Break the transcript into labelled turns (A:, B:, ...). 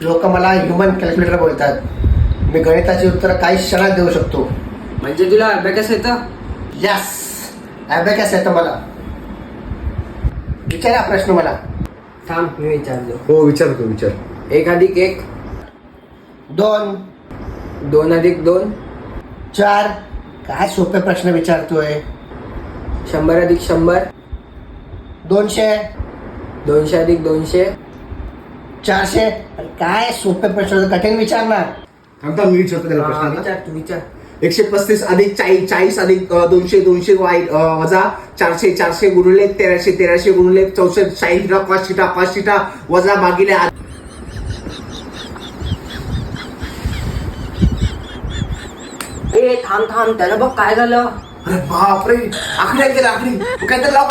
A: लोक मला human calculator बोलतात. मी गणिताची उत्तरं काही क्षणात देऊ शकतो.
B: म्हणजे तुला अभ्यास येतं?
A: यस, अबॅकस येतं मला. विचारा प्रश्न मला.
B: थांब मी विचारतो.
C: हो विचार.
B: 1 अधिक 1
A: 2
B: 2 अधिक 2
A: 4. काय सोपे प्रश्न विचारतोय.
B: 100 अधिक 100
A: 200
B: 200 अधिक 200
A: 400. काय सोपे प्रश्न, कठीण विचार ना.
C: थांबता मी विचारतो त्याला प्रश्न आता.
B: विचार तू विचार.
C: 135 अधिक 40 अधिक 200 वजा 400 गुणिले 1300 गुणिले 64 60 5 वजा भागिले
B: ए थांब त्याला बघ काय झालं.
C: अरे बापरे, आकडे गेला आकडे. काय तर लाव